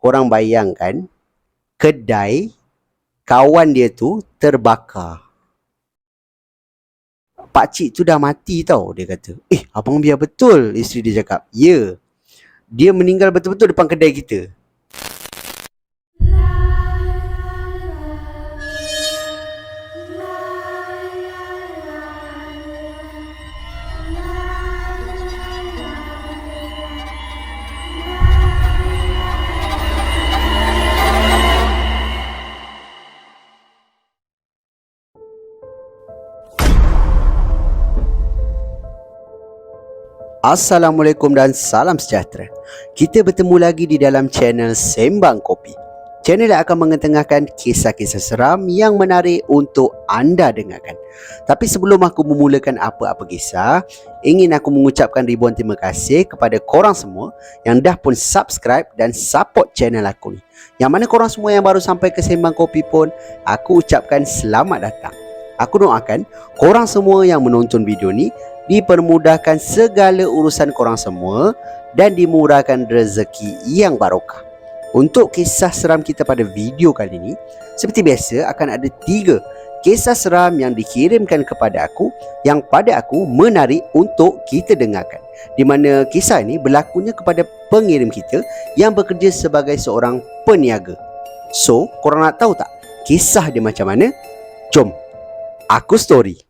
korang bayangkan kedai kawan dia tu terbakar. Pakcik tu dah mati tau, dia kata. Abang biar betul, isteri dia cakap. Ya, dia meninggal betul-betul depan kedai kita. Assalamualaikum dan salam sejahtera. Kita bertemu lagi di dalam channel Sembang Kopi. Channel yang akan mengetengahkan kisah-kisah seram yang menarik untuk anda dengarkan. Tapi sebelum aku memulakan apa-apa kisah, ingin aku mengucapkan ribuan terima kasih kepada korang semua yang dah pun subscribe dan support channel aku ni. Yang mana korang semua yang baru sampai ke Sembang Kopi pun, aku ucapkan selamat datang. Aku doakan korang semua yang menonton video ni dipermudahkan segala urusan korang semua dan dimurahkan rezeki yang barokah. Untuk kisah seram kita pada video kali ini, seperti biasa akan ada 3 kisah seram yang dikirimkan kepada aku yang pada aku menarik untuk kita dengarkan. Di mana kisah ini berlakunya kepada pengirim kita yang bekerja sebagai seorang peniaga. So, korang nak tahu tak kisah dia macam mana? Jom, aku story.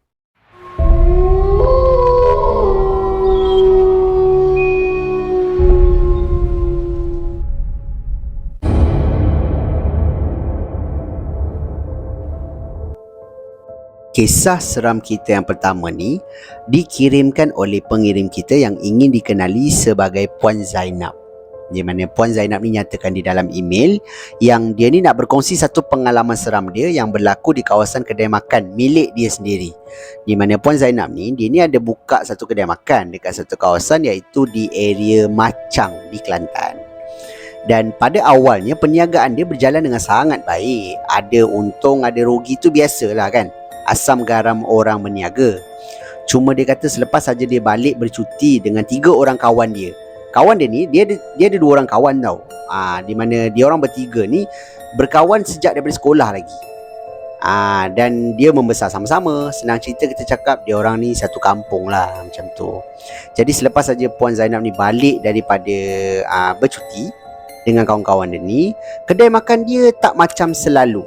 Kisah seram kita yang pertama ni dikirimkan oleh pengirim kita yang ingin dikenali sebagai Puan Zainab. Di mana Puan Zainab ni nyatakan di dalam email yang dia ni nak berkongsi satu pengalaman seram dia yang berlaku di kawasan kedai makan milik dia sendiri. Di mana Puan Zainab ni, dia ni ada buka satu kedai makan dekat satu kawasan iaitu di area Machang di Kelantan. Dan pada awalnya perniagaan dia berjalan dengan sangat baik. Ada untung, ada rugi, tu biasalah kan. Asam garam orang berniaga. Cuma dia kata selepas saja dia balik bercuti dengan 3 orang kawan dia. Kawan dia ni, dia ada 2 orang kawan tau. Di mana dia orang bertiga ni berkawan sejak daripada sekolah lagi. Dan dia membesar sama-sama. Senang cerita kita cakap dia orang ni satu kampung lah macam tu. Jadi selepas saja Puan Zainab ni balik daripada bercuti dengan kawan-kawan dia ni, kedai makan dia tak macam selalu.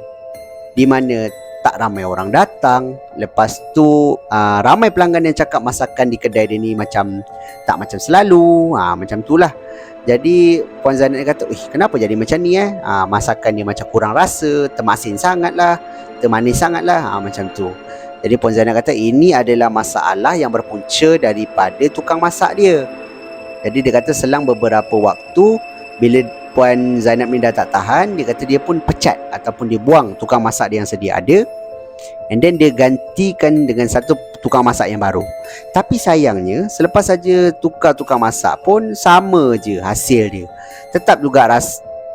Di mana tak ramai orang datang. Lepas tu ramai pelanggan yang cakap masakan di kedai dia ni macam tak macam selalu. Macam tu lah. Jadi Puan Zainab kata, kenapa jadi macam ni masakan dia macam kurang rasa, termasin sangat lah, termanis sangat lah, macam tu. Jadi Puan Zainab kata ini adalah masalah yang berpunca daripada tukang masak dia. Jadi dia kata selang beberapa waktu, bila Puan Zainab ni dah tak tahan, dia kata dia pun pecat ataupun dia buang tukang masak dia yang sedia ada, and then dia gantikan dengan satu tukang masak yang baru. Tapi sayangnya selepas saja tukar tukang masak pun sama je hasil dia. Tetap juga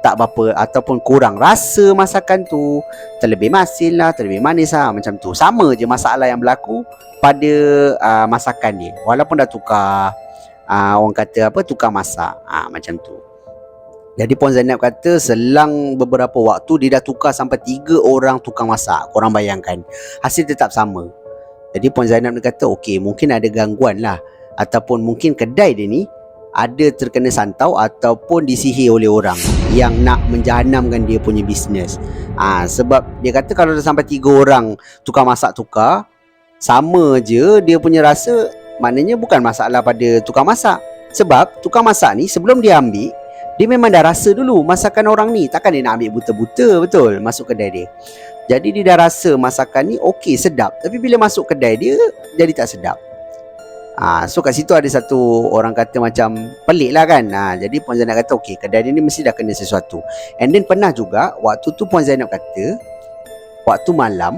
tak berapa ataupun kurang rasa masakan tu, terlebih masin lah, terlebih manis lah, macam tu. Sama je masalah yang berlaku pada masakan dia, walaupun dah tukar orang kata tukang masak, macam tu. Jadi Puan Zainab kata selang beberapa waktu dia dah tukar sampai 3 orang tukang masak. Korang bayangkan, hasil tetap sama. Jadi Puan Zainab ni kata mungkin ada gangguan lah, ataupun mungkin kedai dia ni ada terkena santau ataupun disihir oleh orang yang nak menjahanamkan dia punya bisnes. Sebab dia kata kalau dah sampai 3 orang tukang masak tukar, sama je dia punya rasa. Maknanya bukan masalah pada tukang masak. Sebab tukang masak ni sebelum dia ambil, dia memang dah rasa dulu masakan orang ni. Takkan dia nak ambil buta-buta betul masuk kedai dia. Jadi dia dah rasa masakan ni sedap. Tapi bila masuk kedai dia, jadi tak sedap. So kat situ ada satu orang kata macam pelik lah kan. Jadi Puan Zainab kata kedai dia ni mesti dah kena sesuatu. And then pernah juga waktu tu Puan Zainab kata, waktu malam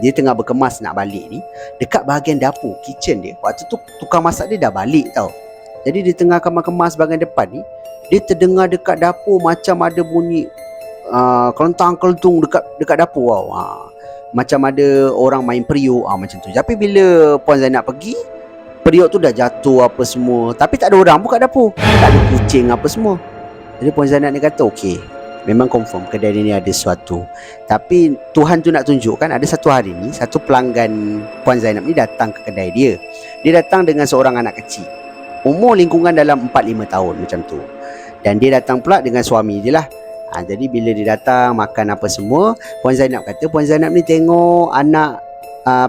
dia tengah berkemas nak balik ni, dekat bahagian dapur, kitchen dia, waktu tu tukang masak dia dah balik tau. Jadi dia tengah kemas bahagian depan ni, dia terdengar dekat dapur macam ada bunyi kelentang-kelentung dekat dapur tau. Macam ada orang main periuk macam tu. Tapi bila Puan Zainab pergi, periuk tu dah jatuh apa semua. Tapi tak ada orang buka dapur, tak ada kucing apa semua. Jadi Puan Zainab ni kata Memang confirm kedai dia ni ada sesuatu. Tapi Tuhan tu nak tunjukkan ada satu hari ni, satu pelanggan Puan Zainab ni datang ke kedai dia. Dia datang dengan seorang anak kecil, umur lingkungan dalam 4-5 tahun macam tu. Dan dia datang pula dengan suami dia lah. Jadi bila dia datang makan apa semua, Puan Zainab kata, Puan Zainab ni tengok anak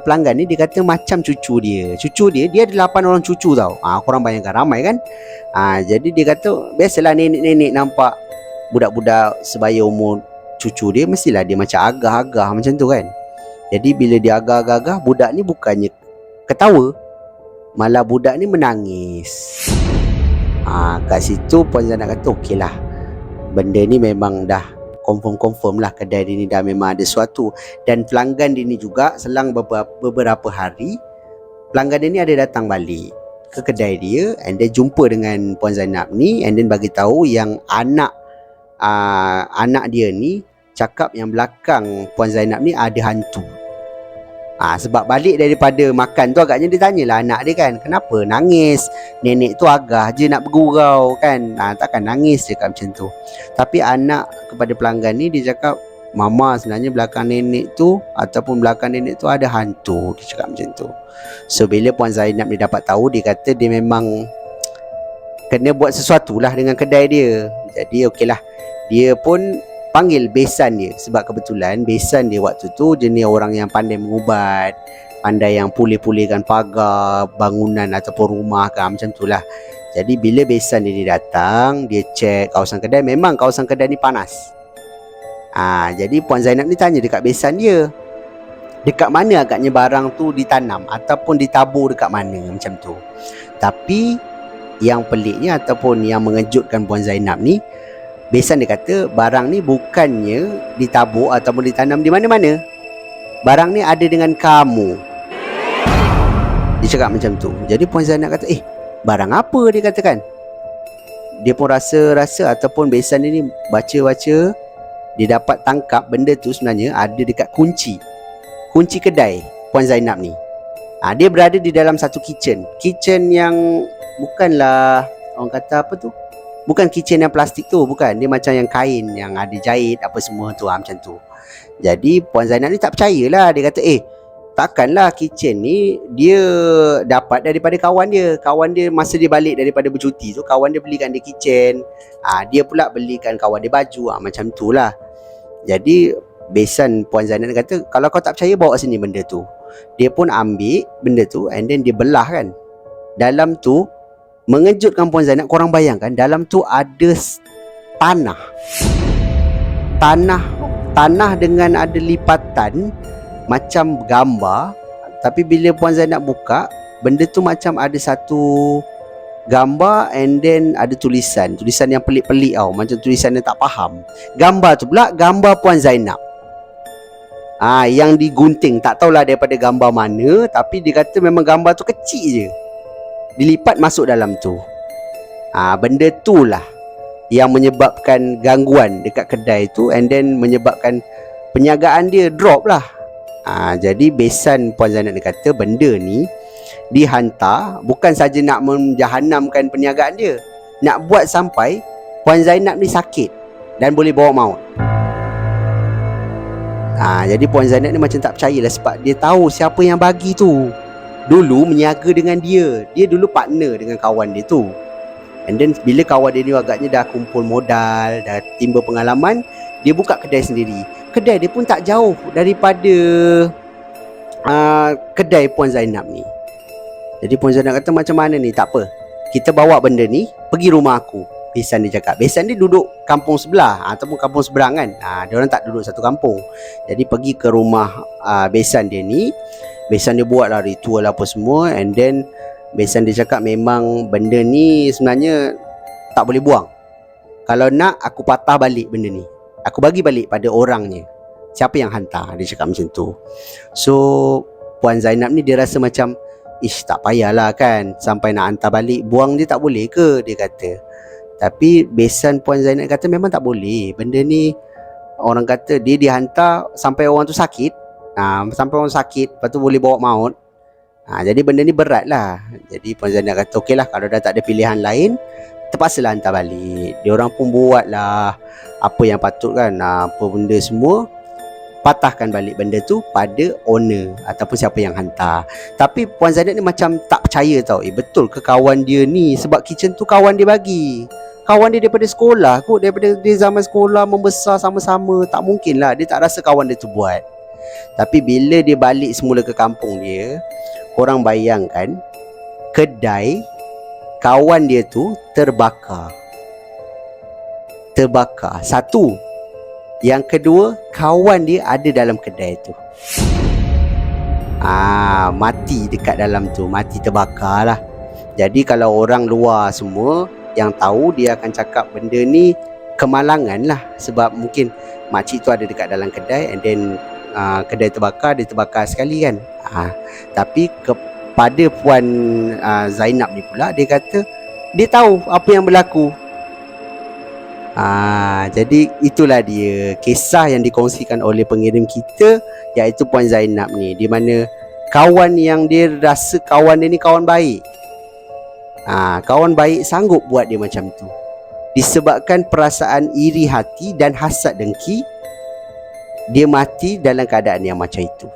pelanggan ni, dia kata macam cucu dia. Cucu dia ada 8 orang cucu tau. Korang bayangkan ramai kan. Jadi dia kata biasalah nenek-nenek nampak budak-budak sebaya umur cucu dia, mestilah dia macam agah-agah macam tu kan. Jadi bila dia agah-agah, budak ni bukannya ketawa, malah budak ni menangis. Kat situ Puan Zainab kata okey lah, benda ni memang dah confirm lah, kedai dia ni dah memang ada sesuatu. Dan pelanggan dia ni juga selang beberapa hari, pelanggan dia ni ada datang balik ke kedai dia, and then jumpa dengan Puan Zainab ni, and then bagi tahu yang anak dia ni cakap yang belakang Puan Zainab ni ada hantu. Sebab balik daripada makan tu agaknya dia tanyalah anak dia kan, kenapa nangis? Nenek tu agak je nak bergurau kan, takkan nangis, cakap macam tu. Tapi anak kepada pelanggan ni dia cakap, mama sebenarnya belakang nenek tu ataupun belakang nenek tu ada hantu, dia cakap macam tu. So bila Puan Zainab ni dapat tahu, dia kata dia memang kena buat sesuatu lah dengan kedai dia. Jadi okey lah, dia pun panggil besan dia, sebab kebetulan besan dia waktu tu jenis orang yang pandai mengubat, pandai yang pulih-pulihkan pagar bangunan ataupun rumah kan, macam tu lah. Jadi bila besan dia datang, dia cek kawasan kedai, memang kawasan kedai ni panas. Jadi Puan Zainab ni tanya dekat besan dia, dekat mana agaknya barang tu ditanam ataupun ditabur, dekat mana, macam tu. Tapi yang peliknya ataupun yang mengejutkan Puan Zainab ni, besan dia kata barang ni bukannya ditabur ataupun ditanam di mana-mana. Barang ni ada dengan kamu. Dia cakap macam tu. Jadi Puan Zainab kata, barang apa, dia katakan. Dia pun rasa-rasa ataupun besan dia ni baca-baca, dia dapat tangkap benda tu sebenarnya ada dekat kunci kedai Puan Zainab ni. Dia berada di dalam satu kitchen yang bukanlah, orang kata apa tu, bukan kitchen yang plastik tu, bukan. Dia macam yang kain yang ada jahit apa semua tu, macam tu. Jadi Puan Zainab ni tak percayalah. Dia kata, takkanlah kitchen ni dia dapat daripada kawan dia. Kawan dia masa dia balik daripada bercuti tu, kawan dia belikan dia kitchen. Dia pula belikan kawan dia baju, macam tu lah. Jadi besan Puan Zainab kata, kalau kau tak percaya, bawa sini benda tu. Dia pun ambil benda tu, and then dia belah kan. Dalam tu mengejutkan Puan Zainab. Korang bayangkan, dalam tu ada tanah dengan ada lipatan macam gambar. Tapi bila Puan Zainab buka, benda tu macam ada satu gambar, and then ada tulisan yang pelik-pelik tau, macam tulisan yang tak faham. Gambar tu pula gambar Puan Zainab, yang digunting, tak tahulah daripada gambar mana. Tapi dia kata memang gambar tu kecil je, dilipat masuk dalam tu. Benda tu lah yang menyebabkan gangguan dekat kedai tu, and then menyebabkan penjagaan dia drop lah. Jadi besan Puan Zainab dia kata benda ni dihantar bukan saja nak menjahanamkan perniagaan dia, nak buat sampai Puan Zainab ni sakit dan boleh bawa maut. Jadi Puan Zainab ni macam tak percayalah, sebab dia tahu siapa yang bagi tu. Dulu meniaga dengan dia dulu partner dengan kawan dia tu. And then bila kawan dia ni agaknya dah kumpul modal, dah timba pengalaman, dia buka kedai sendiri. Kedai dia pun tak jauh daripada kedai Puan Zainab ni. Jadi Puan Zainab kata, macam mana ni, tak apa, kita bawa benda ni pergi rumah aku. Besan dia cakap. Besan dia duduk kampung sebelah ataupun kampung seberang kan. Dia orang tak duduk satu kampung. Jadi pergi ke rumah besan dia ni. Besan dia buat lah ritual apa semua, and then besan dia cakap memang benda ni sebenarnya tak boleh buang. Kalau nak, aku patah balik benda ni, aku bagi balik pada orangnya, siapa yang hantar. Dia cakap macam tu. So Puan Zainab ni dia rasa macam, tak payahlah kan, sampai nak hantar balik, buang dia tak boleh ke, dia kata. Tapi besan Puan Zainab kata memang tak boleh. Benda ni orang kata dia dihantar sampai orang tu sakit. Sampai orang sakit, lepas tu boleh bawa maut. Jadi benda ni berat lah. Jadi Puan Zainab kata okey lah, kalau dah tak ada pilihan lain, terpaksalah hantar balik. Diorang pun buat lah apa yang patut kan, apa benda semua, patahkan balik benda tu pada owner ataupun siapa yang hantar. Tapi Puan Zainab ni macam tak percaya tau. Betul ke kawan dia ni? Sebab kitchen tu kawan dia bagi. Kawan dia daripada sekolah kot, daripada dia zaman sekolah membesar sama-sama. Tak mungkin lah dia tak rasa kawan dia tu buat. Tapi bila dia balik semula ke kampung dia, korang bayangkan kedai kawan dia tu terbakar. Satu. Yang kedua, kawan dia ada dalam kedai tu. Mati dekat dalam tu, mati terbakar lah. Jadi kalau orang luar semua yang tahu, dia akan cakap benda ni kemalangan lah. Sebab mungkin makcik tu ada dekat dalam kedai, and then kedai terbakar, dia terbakar sekali kan. Tapi kepada Puan Zainab ni pula, dia kata dia tahu apa yang berlaku. Jadi itulah dia kisah yang dikongsikan oleh pengirim kita, iaitu Puan Zainab ni, di mana kawan yang dia rasa kawan dia ni kawan baik, kawan baik sanggup buat dia macam tu. Disebabkan perasaan iri hati dan hasad dengki, dia mati dalam keadaan yang macam itu.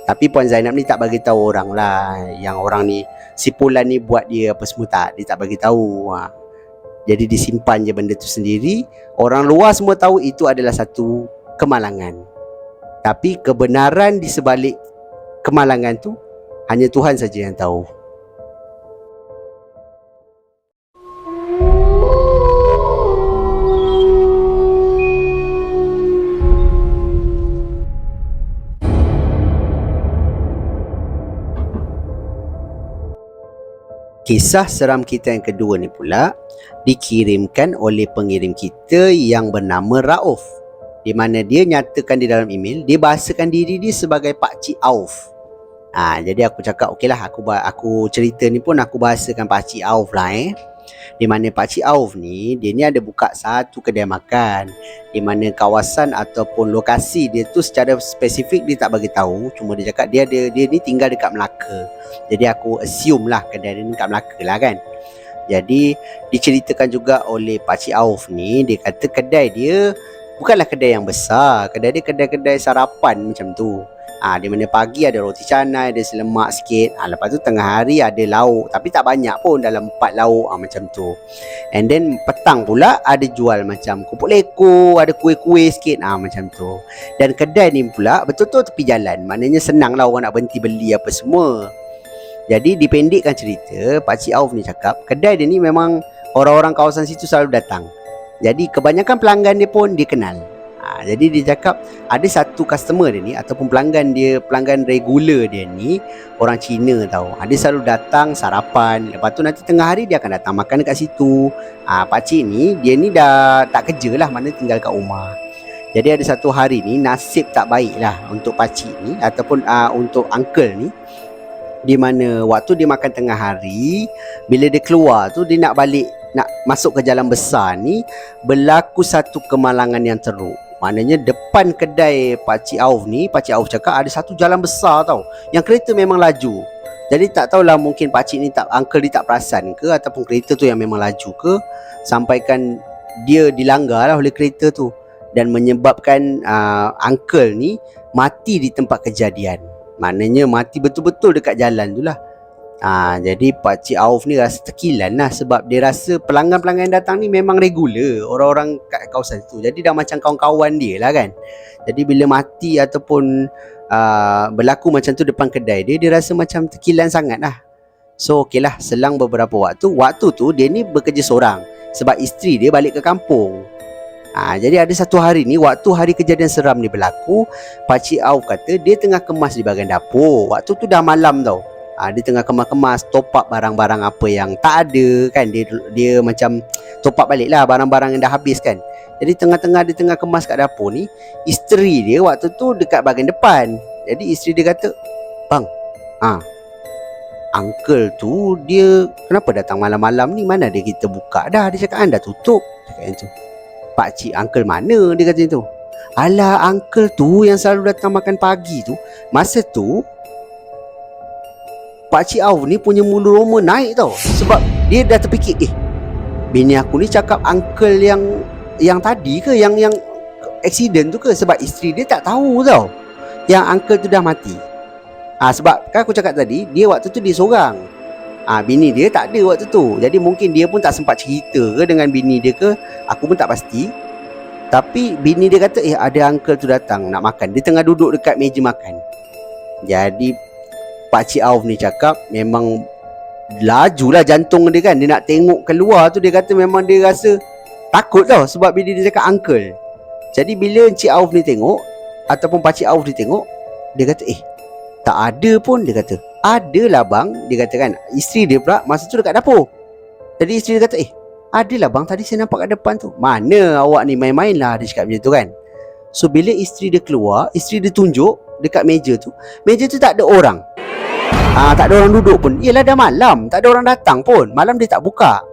Tapi Puan Zainab ni tak bagi tahu orang lah, yang orang ni si Pulan ni buat dia apa semua, tak, dia tak bagi tahu. Jadi disimpan je benda tu sendiri. Orang luar semua tahu itu adalah satu kemalangan. Tapi kebenaran di sebalik kemalangan tu hanya Tuhan saja yang tahu. Kisah seram kita yang kedua ni pula dikirimkan oleh pengirim kita yang bernama Rauf, di mana dia nyatakan di dalam email dia bahasakan diri dia sebagai Pakcik Auf. Jadi aku cakap okeylah, aku cerita ni pun aku bahasakan Pakcik Auf lah. Di mana Pakcik Auf ni, dia ni ada buka satu kedai makan, di mana kawasan ataupun lokasi dia tu secara spesifik dia tak bagi tahu. Cuma dia cakap dia ni tinggal dekat Melaka. Jadi aku assume lah kedai dia ni dekat Melaka lah kan. Jadi diceritakan juga oleh Pakcik Auf ni, dia kata kedai dia bukanlah kedai yang besar. Kedai dia kedai-kedai sarapan macam tu. Di mana pagi ada roti canai, ada selemak sikit. Lepas tu tengah hari ada lauk, tapi tak banyak pun, dalam 4 lauk macam tu. And then petang pula ada jual macam kupuk leko, ada kuih-kuih sikit macam tu. Dan kedai ni pula betul-betul tepi jalan. Maknanya senang lah orang nak berhenti beli apa semua. Jadi dipendekkan cerita, Pakcik Auf ni cakap kedai dia ni memang orang-orang kawasan situ selalu datang. Jadi kebanyakan pelanggan dia pun dia kenal. Jadi dia cakap ada satu customer dia ni ataupun pelanggan regular dia ni orang Cina tau. Dia selalu datang sarapan, lepas tu nanti tengah hari dia akan datang makan dekat situ. Pakcik ni, dia ni dah tak kerja lah, mana tinggal kat rumah. Jadi ada satu hari ni nasib tak baik lah untuk pakcik ni ataupun untuk uncle ni, di mana waktu dia makan tengah hari, bila dia keluar tu dia nak balik, nak masuk ke jalan besar ni, berlaku satu kemalangan yang teruk. Maknanya depan kedai Pakcik Auf ni, Pakcik Auf cakap ada satu jalan besar tau, yang kereta memang laju. Jadi tak tahulah, mungkin pakcik ni uncle dia tak perasan ke, ataupun kereta tu yang memang laju ke, sampaikan dia dilanggar lah oleh kereta tu, dan menyebabkan uncle ni mati di tempat kejadian. Maknanya mati betul-betul dekat jalan tu lah. Jadi Pakcik Auf ni rasa tekilan lah, sebab dia rasa pelanggan-pelanggan yang datang ni memang regular, orang-orang kat kawasan tu. Jadi dah macam kawan-kawan dia lah kan. Jadi bila mati ataupun berlaku macam tu depan kedai dia, dia rasa macam tekilan sangat lah. So okey lah, selang beberapa waktu tu dia ni bekerja seorang, sebab isteri dia balik ke kampung. Jadi ada satu hari ni, waktu hari kejadian seram ni berlaku, Pakcik Auf kata dia tengah kemas di bahagian dapur. Waktu tu dah malam tau. Dia tengah kemas-kemas, top up barang-barang apa yang tak ada kan. Dia macam top up balik lah barang-barang yang dah habis kan. Jadi tengah-tengah dia tengah kemas kat dapur ni, isteri dia waktu tu dekat bahagian depan. Jadi isteri dia kata, "Bang, uncle tu dia kenapa datang malam-malam ni? Mana ada kita buka dah?" Dia cakap, "Anda tutup." Cakap macam tu. "Pakcik uncle mana?" Dia kata macam tu. "Alah, uncle tu yang selalu datang makan pagi tu. Masa tu Pakcik Auf ni punya mulu roma naik tau. Sebab dia dah terfikir, bini aku ni cakap uncle yang tadi ke, yang accident tu ke, sebab isteri dia tak tahu tau yang uncle tu dah mati. Sebab kan aku cakap tadi, dia waktu tu dia seorang. Bini dia tak ada waktu tu. Jadi mungkin dia pun tak sempat cerita ke dengan bini dia ke, aku pun tak pasti. Tapi bini dia kata ada uncle tu datang nak makan. Dia tengah duduk dekat meja makan. Jadi Pakcik Auf ni cakap memang lajulah jantung dia kan. Dia nak tengok keluar tu, dia kata memang dia rasa takut tau sebab bini dia cakap uncle. Jadi bila Encik Auf ni tengok, ataupun Pakcik Auf ni tengok, dia kata tak ada pun. Dia kata adalah bang. Dia kata kan, isteri dia pula masa tu dekat dapur. Jadi isteri dia kata adalah bang, tadi saya nampak kat depan tu. Mana awak ni main-main lah, dia cakap macam tu kan. So bila isteri dia keluar, isteri dia tunjuk dekat meja tu. Meja tu tak ada orang. Tak ada orang duduk pun. Yelah dah malam, tak ada orang datang pun. Malam dia tak buka.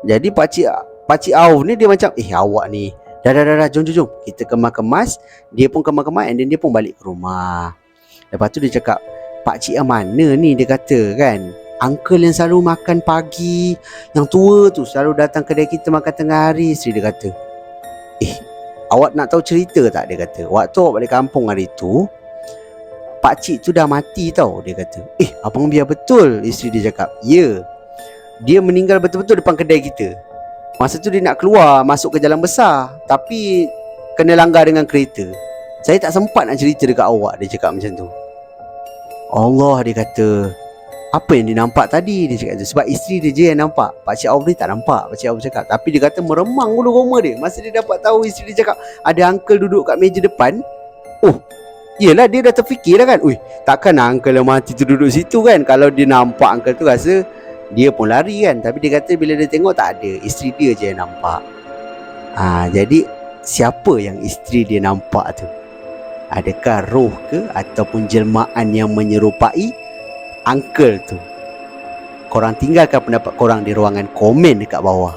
Jadi Pakcik Auf ni dia macam awak ni dah jom kita kemas-kemas. Dia pun kemas-kemas, and then dia pun balik ke rumah. Lepas tu dia cakap, pakcik yang mana ni, dia kata kan, uncle yang selalu makan pagi, yang tua tu, selalu datang kedai kita makan tengah hari. Isteri dia kata, awak nak tahu cerita tak? Dia kata, waktu awak balik kampung hari tu, pakcik tu dah mati tau. Dia kata, abang biar betul? Isteri dia cakap, ya, dia meninggal betul-betul depan kedai kita. Masa tu dia nak keluar masuk ke jalan besar, tapi kena langgar dengan kereta. Saya tak sempat nak cerita dekat awak. Dia cakap macam tu. Allah, dia kata, apa yang dia nampak tadi? Dia cakap tu. Sebab isteri dia je yang nampak, Pakcik Auf ni tak nampak. Pakcik Auf cakap, tapi dia kata meremang bulu roma dia masa dia dapat tahu isteri dia cakap ada uncle duduk kat meja depan. Yelah, dia dah terfikir dah kan, takkan uncle yang mati tu duduk situ kan. Kalau dia nampak uncle tu, rasa dia pun lari kan. Tapi dia kata bila dia tengok tak ada, isteri dia je yang nampak. Jadi siapa yang isteri dia nampak tu? Adakah roh ke ataupun jelmaan yang menyerupai uncle tu? Korang tinggalkan pendapat korang di ruangan komen dekat bawah.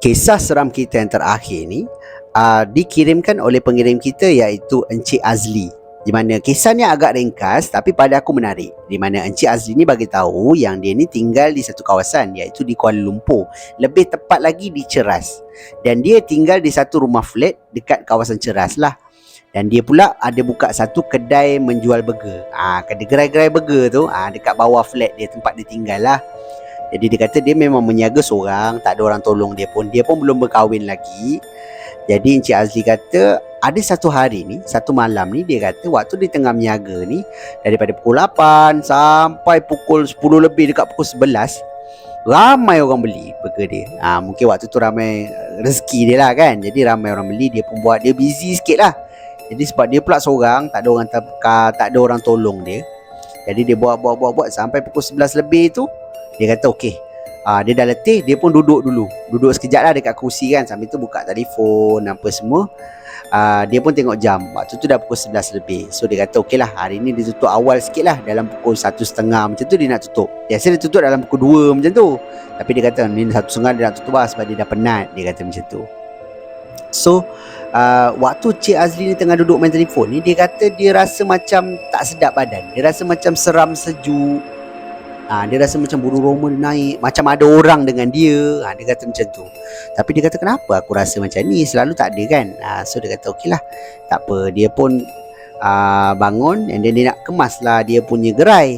Kisah seram kita yang terakhir ni dikirimkan oleh pengirim kita, iaitu Encik Azli. Di mana kisahnya agak ringkas tapi pada aku menarik. Di mana Encik Azli ni bagi tahu yang dia ni tinggal di satu kawasan, iaitu di Kuala Lumpur. Lebih tepat lagi di Ceras. Dan dia tinggal di satu rumah flat dekat kawasan Ceras lah. Dan dia pula ada buka satu kedai menjual burger. Kedai gerai-gerai burger tu dekat bawah flat dia, tempat dia tinggal lah. Jadi dia kata dia memang meniaga seorang, tak ada orang tolong dia pun. Dia pun belum berkahwin lagi. Jadi Encik Azli kata ada satu hari ni, satu malam ni, dia kata waktu dia tengah meniaga ni, daripada pukul 8 sampai pukul 10 lebih, dekat pukul 11, ramai orang beli burger dia. Mungkin waktu tu ramai rezeki dia lah kan. Jadi ramai orang beli, dia pun buat, dia busy sikit lah. Jadi sebab dia pula seorang, tak ada orang tak ada orang tolong dia. Jadi dia buat sampai pukul 11 lebih tu. Dia kata dia dah letih, dia pun duduk sekejap lah dekat kursi kan. Sambil tu buka telefon apa semua. Dia pun tengok jam, waktu tu dah pukul 11 lebih. So dia kata lah, hari ni dia tutup awal sikit lah, dalam pukul 1.30 macam tu dia nak tutup. Biasa dia tutup dalam pukul 2 macam tu. Tapi dia kata ni 1.30 dia nak tutup lah, sebab dia dah penat. Dia kata macam tu. So waktu Cik Azli ni tengah duduk main telefon ni, dia kata dia rasa macam tak sedap badan. Dia rasa macam seram, sejuk. Dia rasa macam bulu roma dia naik, macam ada orang dengan dia. Dia kata macam tu. Tapi dia kata, kenapa aku rasa macam ni? Selalu tak ada kan. So dia kata lah, tak apa. Dia pun bangun, and then dia nak kemas lah dia punya gerai.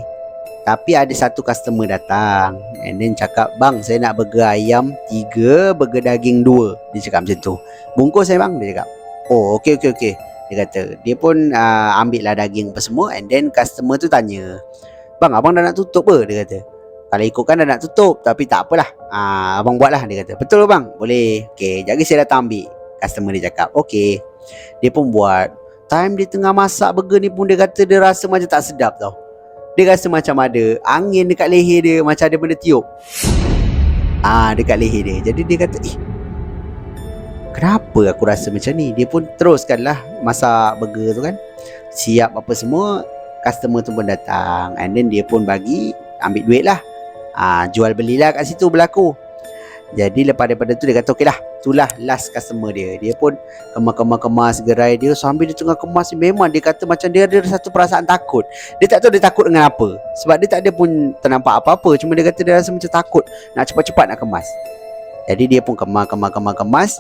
Tapi ada satu customer datang, and then cakap, bang, saya nak burger ayam 3, burger daging 2. Dia cakap macam tu. Bungkus saya bang, dia cakap. Okey. Dia kata, dia pun ambil lah daging apa semua. And then customer tu tanya, bang, abang dah nak tutup ke? Dia kata, kalau ikutkan dah nak tutup, tapi tak apalah, abang buat lah. Dia kata, betul bang? Boleh. Okey, jadi saya datang ambil. Customer dia cakap, okey. Dia pun buat. Time dia tengah masak burger ni pun, dia kata dia rasa macam tak sedap tau. Dia rasa macam ada angin dekat leher dia, macam ada benda tiup dekat leher dia. Jadi dia kata, kenapa aku rasa macam ni? Dia pun teruskanlah masak burger tu kan. Siap apa semua. Customer tu pun datang, and then dia pun bagi, ambil duit lah. Jual belilah kat situ berlaku. Jadi lepas daripada tu dia kata okey lah, itulah last customer dia. Dia pun kemas gerai dia. Sambil dia tengah kemas ni, memang dia kata macam dia ada satu perasaan takut. Dia tak tahu dia takut dengan apa, sebab dia tak ada pun ternampak apa-apa. Cuma dia kata dia rasa macam takut nak cepat-cepat nak kemas. Jadi dia pun kemas.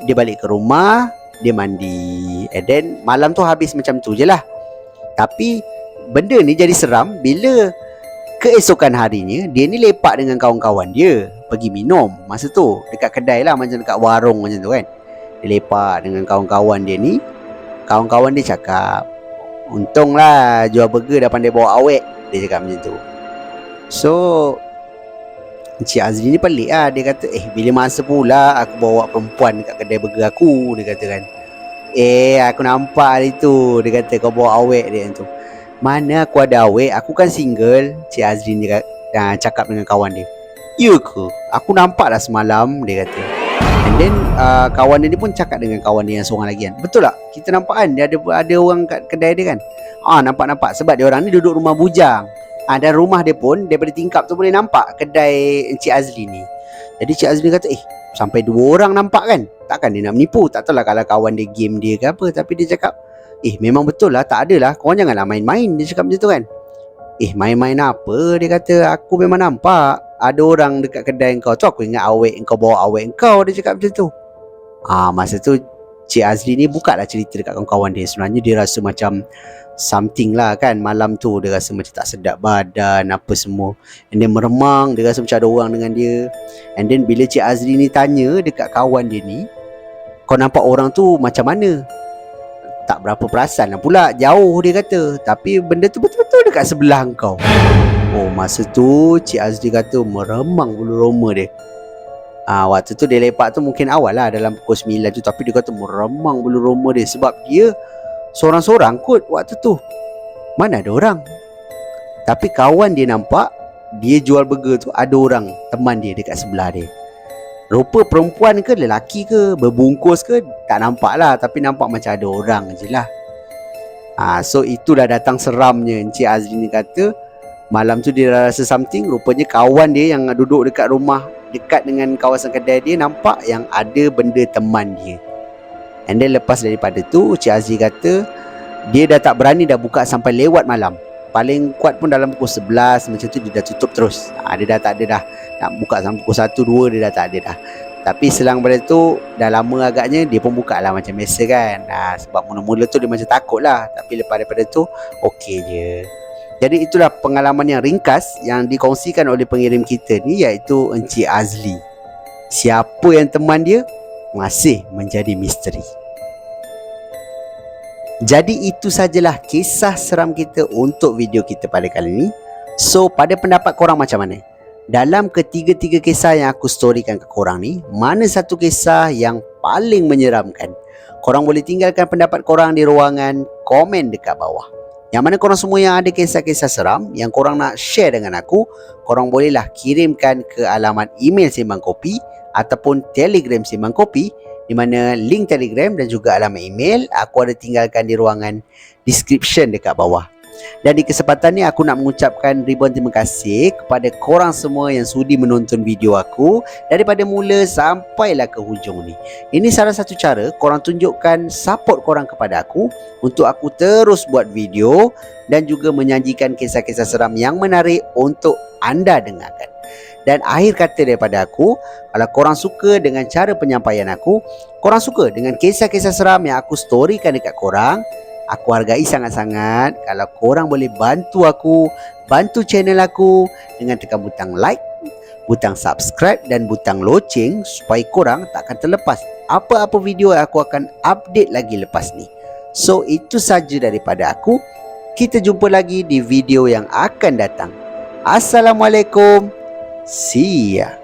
Dia balik ke rumah, dia mandi. And then malam tu habis macam tu je lah. Tapi benda ni jadi seram bila keesokan harinya dia ni lepak dengan kawan-kawan dia pergi minum. Masa tu dekat kedai lah, macam dekat warung macam tu kan. Dia lepak dengan kawan-kawan dia ni. Kawan-kawan dia cakap, untunglah jual burger dah pandai bawa awet. Dia cakap macam tu. So Encik Azli ni pelik lah. Dia kata bila masa pula aku bawa perempuan dekat kedai burger aku. Dia kata kan, aku nampak hari tu. Dia kata kau bawa awet dia tu. Mana aku ada awet, aku kan single. Cik Azli ni cakap dengan kawan dia. Ya ke? Aku nampak lah semalam, dia kata. And then kawan dia ni pun cakap dengan kawan dia yang seorang lagi kan, betul tak? Kita nampak kan dia ada orang kat kedai dia kan. Nampak sebab dia orang ni duduk rumah bujang. Dan rumah dia pun daripada tingkap tu boleh nampak kedai Encik Azli ni. Jadi Cik Azli kata sampai 2 orang nampak kan. Takkan dia nak menipu. Tak tahulah kalau kawan dia game dia ke apa. Tapi dia cakap memang betul lah, tak adalah. Korang janganlah main-main. Dia cakap macam tu kan. Main-main apa? Dia kata aku memang nampak ada orang dekat kedai kau tu. Aku ingat awet kau bawa awet kau. Dia cakap macam tu. Masa tu Cik Azli ni buka lah cerita dekat kawan-kawan dia. Sebenarnya dia rasa macam something lah kan. Malam tu dia rasa macam tak sedap badan apa semua. And then meremang. Dia rasa macam ada orang dengan dia. And then bila Cik Azli ni tanya dekat kawan dia ni, kau nampak orang tu macam mana? Tak berapa perasan lah pula. Jauh dia kata. Tapi benda tu betul-betul dekat sebelah kau. Masa tu Cik Azli kata meremang bulu roma dia. Waktu tu dia lepak tu mungkin awal lah, dalam pukul 9 tu. Tapi dia kata meremang bulu roma dia. Sebab dia seorang-seorang kot waktu tu. Mana ada orang. Tapi kawan dia nampak dia jual burger tu ada orang teman dia dekat sebelah dia. Rupa perempuan ke lelaki ke, berbungkus ke, tak nampak lah. Tapi nampak macam ada orang je lah. So itulah datang seramnya. Encik Azli ni kata malam tu dia rasa something. Rupanya kawan dia yang duduk dekat rumah dekat dengan kawasan kedai dia nampak yang ada benda teman dia. And then lepas daripada tu Cik Azli kata dia dah tak berani dah buka sampai lewat malam. Paling kuat pun dalam pukul 11 macam tu dia dah tutup terus. Dia dah tak ada dah. Nak buka sampai pukul 1, 2 dia dah tak ada dah. Tapi selang pada tu dah lama agaknya dia pun buka lah macam biasa kan. Sebab mula-mula tu dia macam takut lah. Tapi lepas daripada tu okey je. Jadi itulah pengalaman yang ringkas yang dikongsikan oleh pengirim kita ni, iaitu Encik Azli. Siapa yang teman dia masih menjadi misteri. Jadi itu sajalah kisah seram kita untuk video kita pada kali ini. So pada pendapat korang macam mana? Dalam ketiga-tiga kisah yang aku storykan ke korang ni, mana satu kisah yang paling menyeramkan? Korang boleh tinggalkan pendapat korang di ruangan komen dekat bawah. Yang mana korang semua yang ada kisah-kisah seram yang korang nak share dengan aku, korang bolehlah kirimkan ke alamat email Sembang Kopi ataupun Telegram Sembang Kopi, di mana link Telegram dan juga alamat email aku ada tinggalkan di ruangan description dekat bawah. Dan di kesempatan ni aku nak mengucapkan ribuan terima kasih kepada korang semua yang sudi menonton video aku daripada mula sampailah ke hujung ni. Ini salah satu cara korang tunjukkan support korang kepada aku untuk aku terus buat video dan juga menyajikan kisah-kisah seram yang menarik untuk anda dengarkan. Dan akhir kata daripada aku, kalau korang suka dengan cara penyampaian aku, korang suka dengan kisah-kisah seram yang aku storykan dekat korang, aku hargai sangat-sangat kalau korang boleh bantu aku, bantu channel aku dengan tekan butang like, butang subscribe dan butang loceng supaya korang tak akan terlepas apa-apa video yang aku akan update lagi lepas ni. So itu saja daripada aku. Kita jumpa lagi di video yang akan datang. Assalamualaikum. See ya.